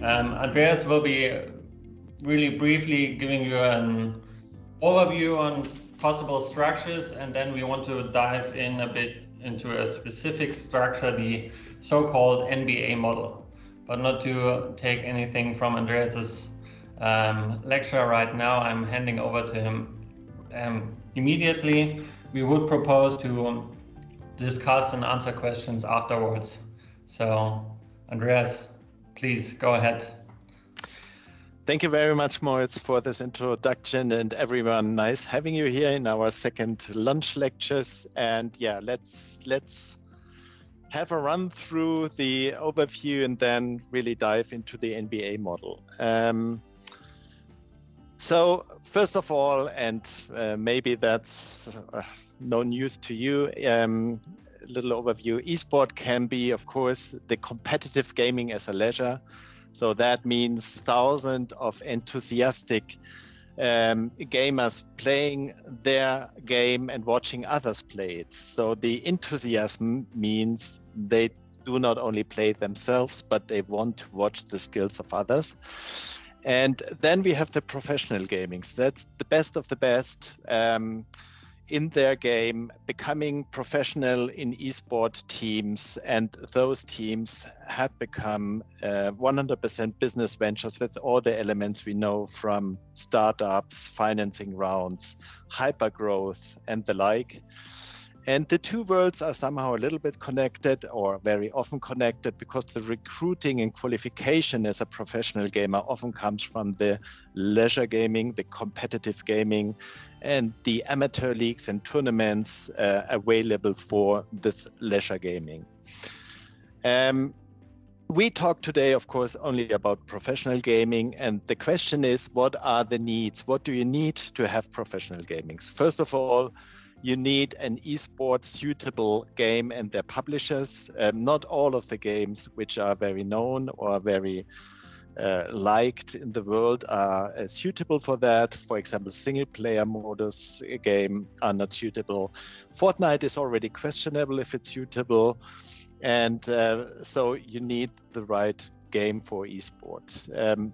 Andreas will be really briefly giving you an overview on possible structures, and then we want to dive in a bit into a specific structure, the so-called NBA model. But not to take anything from Andreas's lecture right now, I'm handing over to him immediately. We would propose to discuss and answer questions afterwards. So, Andreas, please go ahead. Thank you very much, Moritz, for this introduction, and everyone, nice having you here in our second lunch lectures. And yeah, let's have a run through the overview and then really dive into the NBA model. So first of all, and maybe that's no news to you, little overview, esport can be, of course, the competitive gaming as a leisure. So that means thousands of enthusiastic gamers playing their game and watching others play it. So the enthusiasm means they do not only play it themselves, but they want to watch the skills of others. And then we have the professional gamings. That's the best of the best in their game, becoming professional in esport teams, and those teams have become 100% business ventures with all the elements we know from startups, financing rounds, hypergrowth, and the like. And the two worlds are somehow a little bit connected, or very often connected, because the recruiting and qualification as a professional gamer often comes from the leisure gaming, the competitive gaming, and the amateur leagues and tournaments available for this leisure gaming. We talk today, of course, only about professional gaming, and the question is, what are the needs? What do you need to have professional gamings? First of all, you need an esports suitable game and their publishers. Not all of the games which are very known or very liked in the world are suitable for that. For example, single player modus game are not suitable. Fortnite is already questionable if it's suitable. And so you need the right game for esports.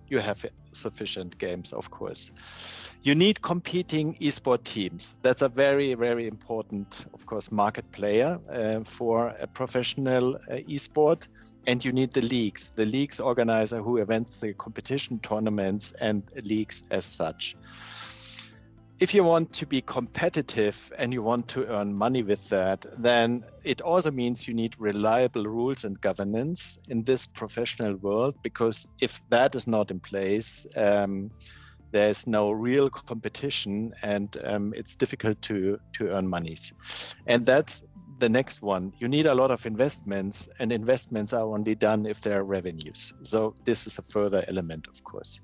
You have sufficient games, of course. You need competing esport teams. That's a very, very important, of course, market player for a professional esport. And you need the leagues organizer who events the competition tournaments and leagues as such. If you want to be competitive and you want to earn money with that, then it also means you need reliable rules and governance in this professional world, because if that is not in place, there's no real competition, and it's difficult to earn monies. And that's the next one. You need a lot of investments, and investments are only done if there are revenues. So this is a further element, of course.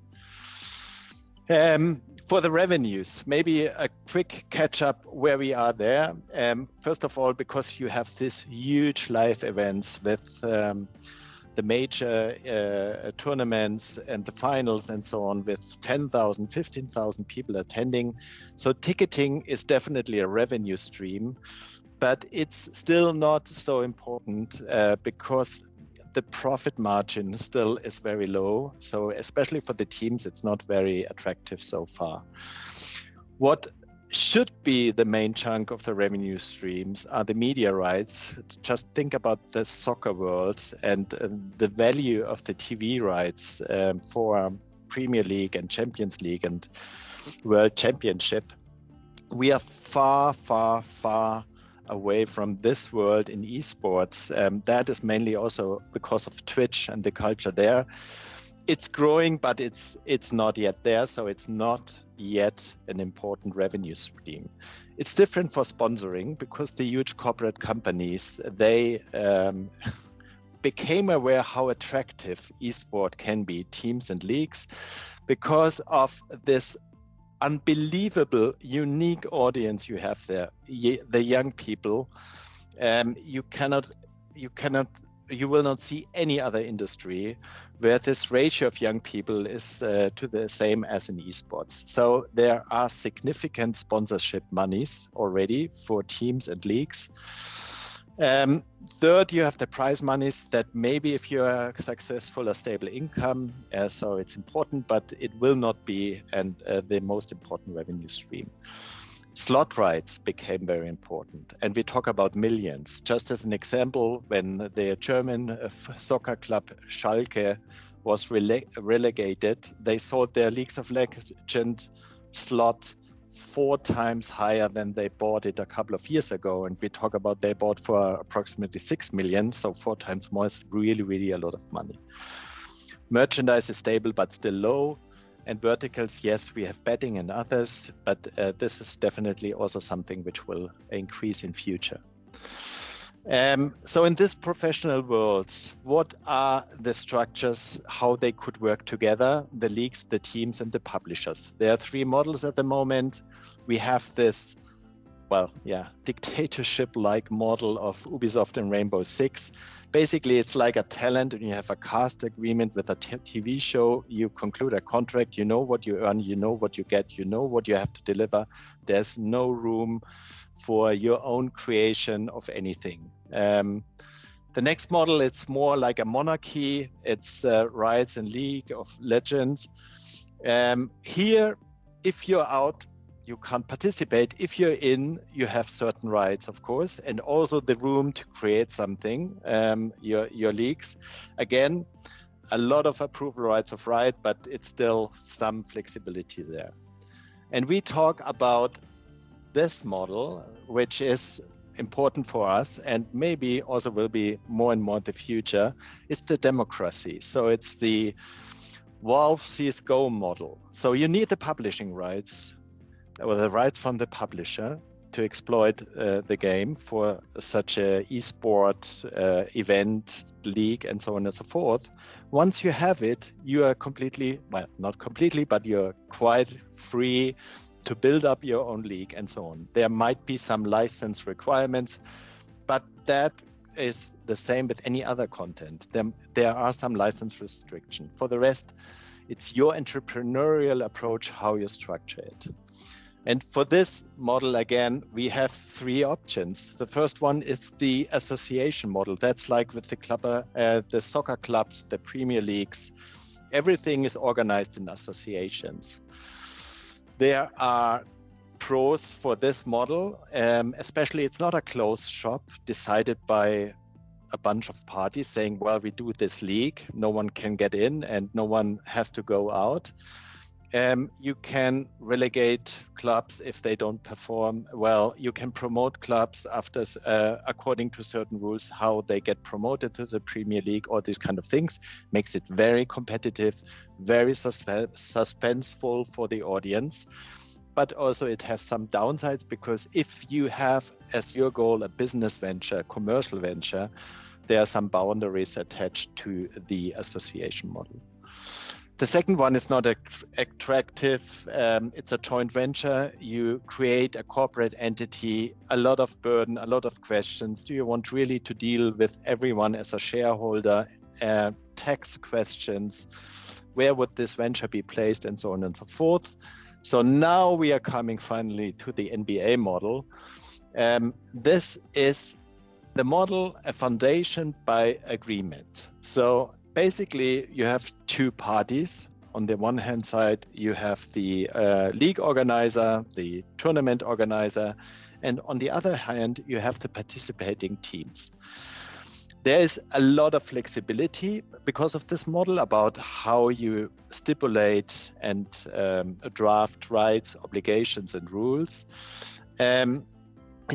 For the revenues, maybe a quick catch up where we are there. First of all, because you have this huge live events with the major tournaments and the finals and so on, with 10,000, 15,000 people attending. So ticketing is definitely a revenue stream, but it's still not so important because the profit margin still is very low. So especially for the teams, it's not very attractive so far. What should be the main chunk of the revenue streams are the media rights. Just think about the soccer world and the value of the TV rights for Premier League and Champions League and World Championship. We are far, far, far away from this world in esports. That is mainly also because of Twitch and the culture there. It's growing, but it's not yet there, so it's not yet an important revenue stream. It's different for sponsoring, because the huge corporate companies, they became aware how attractive esport can be, teams and leagues, because of this unbelievable, unique audience you have there, the young people. You will not see any other industry where this ratio of young people is to the same as in esports. So there are significant sponsorship monies already for teams and leagues. Third, you have the prize monies that maybe if you are successful, a stable income, so it's important, but it will not be the most important revenue stream. Slot rights became very important, and we talk about millions. Just as an example, when the German soccer club Schalke was relegated, they sold their Leagues of Legends slot 4 times higher than they bought it a couple of years ago. And we talk about they bought for approximately 6 million. So 4 times more is really, really a lot of money. Merchandise is stable, but still low. And verticals, yes, we have betting and others, but this is definitely also something which will increase in future. So in this professional world, what are the structures, how they could work together, the leagues, the teams, and the publishers? There are 3 models at the moment. We have this, dictatorship-like model of Ubisoft and Rainbow Six. Basically, it's like a talent, and you have a cast agreement with a TV show. You conclude a contract, you know what you earn, you know what you get, you know what you have to deliver. There's no room for your own creation of anything. The next model, it's more like a monarchy. It's rights and League of Legends. Here, if you're out, you can't participate. If you're in, you have certain rights, of course, and also the room to create something, your leagues. Again, a lot of approval rights of right, but it's still some flexibility there. And we talk about this model, which is important for us and maybe also will be more and more in the future, is the democracy. So it's the Valve CSGO model. So you need the publishing rights or the rights from the publisher to exploit the game for such a esport event, league, and so on and so forth. Once you have it, you are completely, well, not completely, but you're quite free to build up your own league and so on. There might be some license requirements, but that is the same with any other content. There are some license restrictions. For the rest, it's your entrepreneurial approach how you structure it. And for this model, again, we have 3 options. The first one is the association model. That's like with the soccer clubs, the Premier Leagues. Everything is organized in associations. There are pros for this model, especially it's not a closed shop decided by a bunch of parties saying, well, we do this league, no one can get in and no one has to go out. You can relegate clubs if they don't perform well. You can promote clubs after according to certain rules, how they get promoted to the Premier League, all these kind of things. Makes it very competitive, very suspenseful for the audience. But also it has some downsides, because if you have as your goal a business venture, commercial venture, there are some boundaries attached to the association model. The second one is not attractive. It's a joint venture. You create a corporate entity, a lot of burden, a lot of questions. Do you want really to deal with everyone as a shareholder? Tax questions. Where would this venture be placed, and so on and so forth. So now we are coming finally to the NBA model. This is the model, a foundation by agreement. So basically, you have 2 parties. On the one hand side, you have the league organizer, the tournament organizer, and on the other hand, you have the participating teams. There is a lot of flexibility because of this model about how you stipulate and draft rights, obligations, and rules. In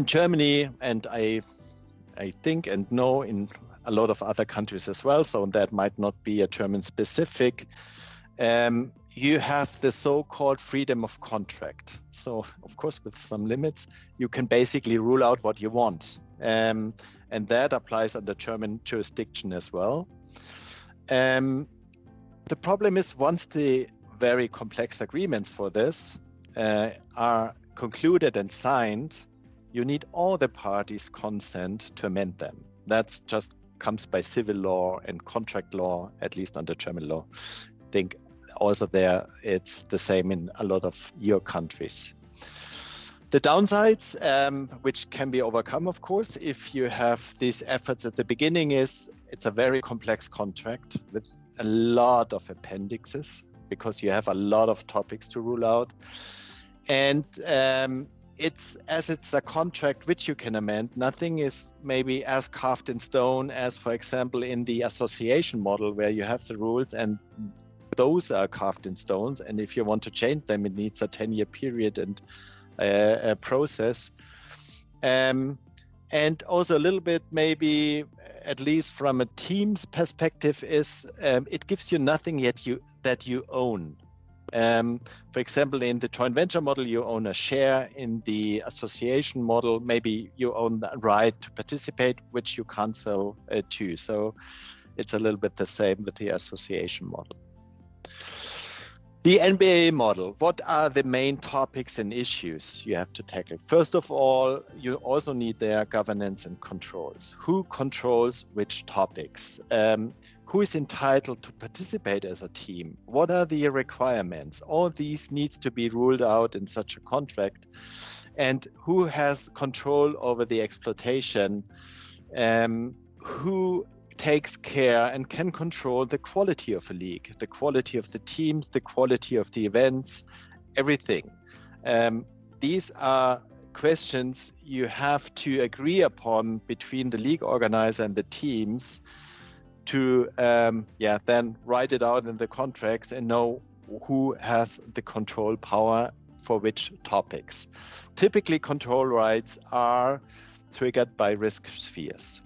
Germany, and I think and know in a lot of other countries as well, so that might not be a German specific, you have the so-called freedom of contract. So of course with some limits, you can basically rule out what you want. And that applies under German jurisdiction as well. The problem is, once the very complex agreements for this are concluded and signed, you need all the parties' consent to amend them. That's just comes by civil law and contract law, at least under German law. I think also there it's the same in a lot of your countries. The downsides, which can be overcome, of course, if you have these efforts at the beginning, is it's a very complex contract with a lot of appendixes because you have a lot of topics to rule out. And it's a contract which you can amend. Nothing is maybe as carved in stone as, for example, in the association model where you have the rules and those are carved in stones. And if you want to change them, it needs a 10-year period and a process. And also a little bit maybe, at least from a team's perspective, is it gives you nothing yet that you own. For example, in the joint venture model, you own a share. In the association model, maybe you own the right to participate, which you can't sell to. So it's a little bit the same with the association model. The NBA model, what are the main topics and issues you have to tackle? First of all, you also need their governance and controls. Who controls which topics? Who is entitled to participate as a team? What are the requirements? All these needs to be ruled out in such a contract. And who has control over the exploitation? Who takes care and can control the quality of a league, the quality of the teams, the quality of the events, everything. These are questions you have to agree upon between the league organizer and the teams to then write it out in the contracts and know who has the control power for which topics. Typically, control rights are triggered by risk spheres.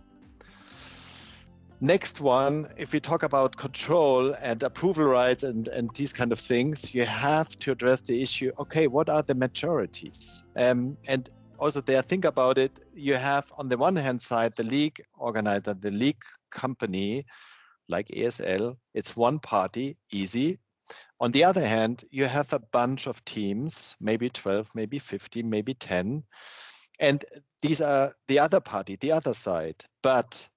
Next one, if we talk about control and approval rights and these kind of things, you have to address the issue, okay, what are the majorities? And also there, think about it, you have on the one hand side, the league organizer, the league company, like ESL, it's one party, easy. On the other hand, you have a bunch of teams, maybe 12, maybe 15, maybe 10. And these are the other party, the other side. But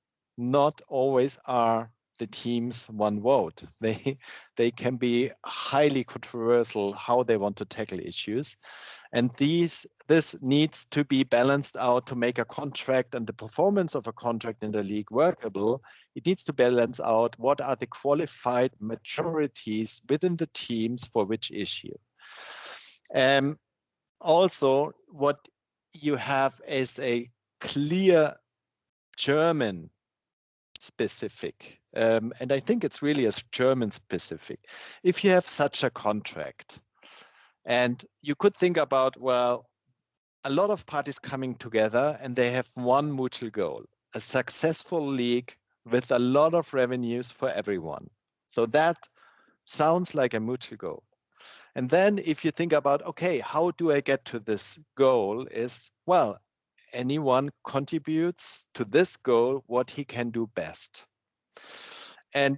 not always are the teams one vote. They can be highly controversial how they want to tackle issues. And this needs to be balanced out to make a contract and the performance of a contract in the league workable. It needs to balance out what are the qualified majorities within the teams for which issue. Also, what you have is a clear German specific, and I think it's really a German specific. If you have such a contract, and you could think about, well, a lot of parties coming together and they have one mutual goal, a successful league with a lot of revenues for everyone. So that sounds like a mutual goal. And then if you think about, okay, how do I get to this goal is, well, anyone contributes to this goal what he can do best. And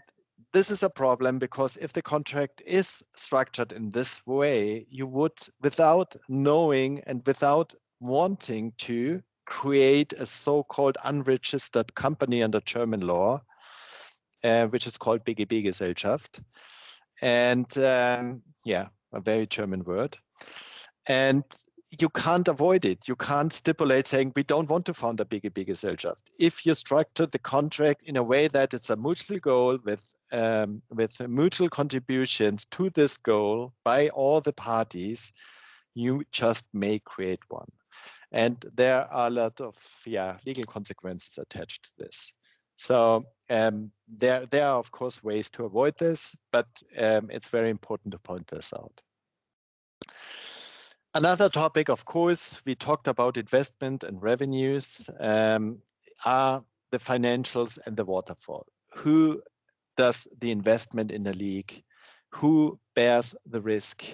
this is a problem because if the contract is structured in this way, you would, without knowing and without wanting to, create a so-called unregistered company under German law, which is called BGB-Gesellschaft. And a very German word. And you can't avoid it. You can't stipulate saying we don't want to found a BGB-Gesellschaft. If you structure the contract in a way that it's a mutual goal with mutual contributions to this goal by all the parties, you just may create one. And there are a lot of legal consequences attached to this. So there are, of course, ways to avoid this, but it's very important to point this out. Another topic, of course, we talked about investment and revenues, are the financials and the waterfall. Who does the investment in the league? Who bears the risk?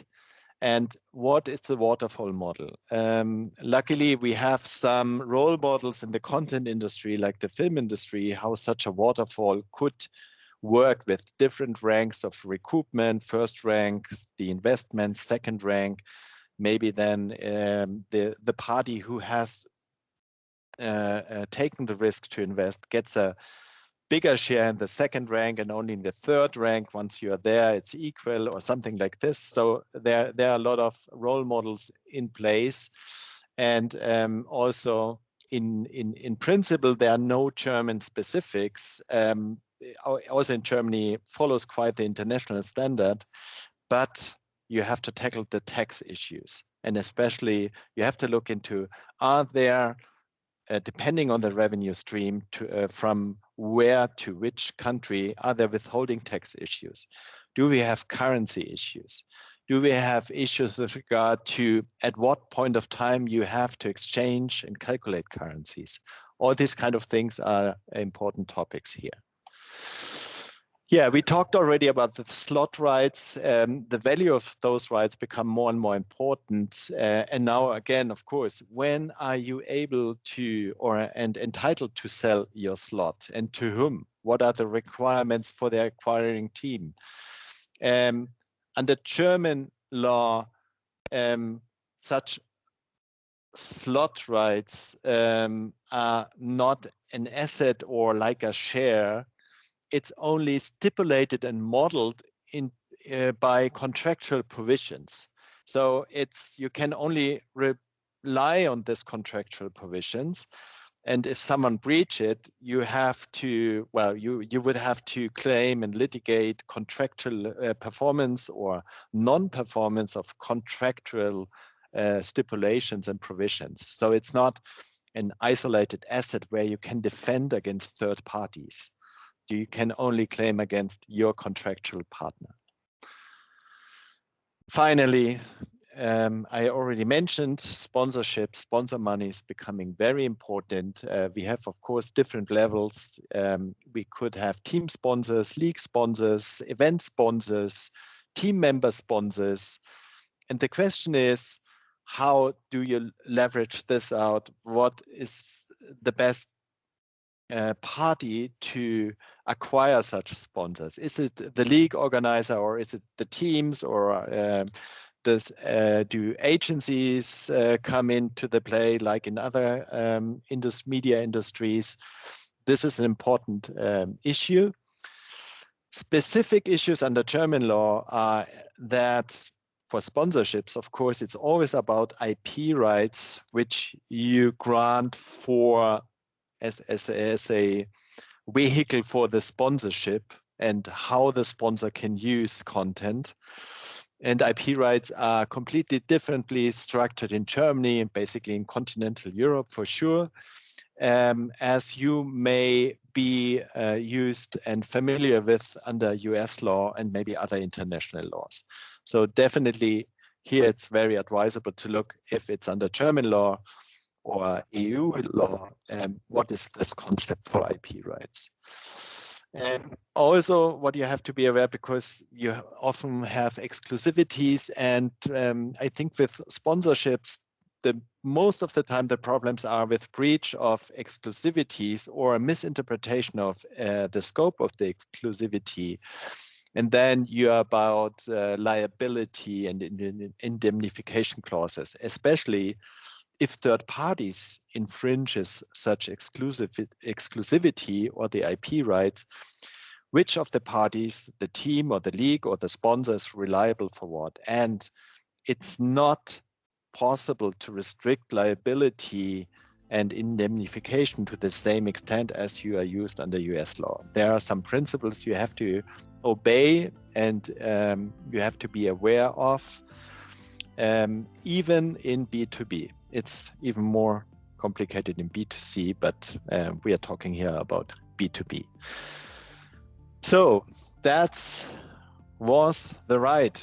And what is the waterfall model? Luckily, we have some role models in the content industry, like the film industry, how such a waterfall could work with different ranks of recoupment, first rank, the investment, second rank. Maybe then the party who has taken the risk to invest gets a bigger share in the second rank and only in the third rank. Once you are there, it's equal or something like this. So there are a lot of role models in place. And also in principle, there are no German specifics. Also in Germany follows quite the international standard, but you have to tackle the tax issues. And especially you have to look into, are there, depending on the revenue stream, from where to which country, are there withholding tax issues? Do we have currency issues? Do we have issues with regard to at what point of time you have to exchange and calculate currencies? All these kind of things are important topics here. Yeah, we talked already about the slot rights. The value of those rights become more and more important. And now again, of course, when are you able to and entitled to sell your slot, and to whom? What are the requirements for the acquiring team? Under German law, such slot rights are not an asset or like a share. It's only stipulated and modeled in by contractual provisions. So you can only rely on these contractual provisions. And if someone breach it, you have to, you would have to claim and litigate contractual performance or non-performance of contractual stipulations and provisions. So it's not an isolated asset where you can defend against third parties. You can only claim against your contractual partner. Finally, I already mentioned sponsorship. Sponsor money is becoming very important. We have, of course, different levels. We could have team sponsors, league sponsors, event sponsors, team member sponsors. And the question is, how do you leverage this out? What is the best party to acquire such sponsors? Is it the league organizer, or is it the teams, or do agencies come into the play like in other media industries? This is an important issue. Specific issues under German law are that for sponsorships, of course, it's always about IP rights, which you grant for as a vehicle for the sponsorship and how the sponsor can use content. And IP rights are completely differently structured in Germany and basically in continental Europe for sure, as you may be used and familiar with under US law and maybe other international laws. So definitely here it's very advisable to look if it's under German law or EU law, what is this concept for IP rights? And also what you have to be aware, because you often have exclusivities, and I think with sponsorships, most of the time the problems are with breach of exclusivities or a misinterpretation of the scope of the exclusivity. And then you're about liability and indemnification clauses, especially if third parties infringes such exclusivity or the IP rights. Which of the parties, the team or the league or the sponsor, is reliable for what? And it's not possible to restrict liability and indemnification to the same extent as you are used under US law. There are some principles you have to obey and you have to be aware of, even in B2B. It's even more complicated in B2C, but we are talking here about B2B. So that was the ride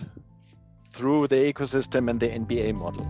through the ecosystem and the NBA model.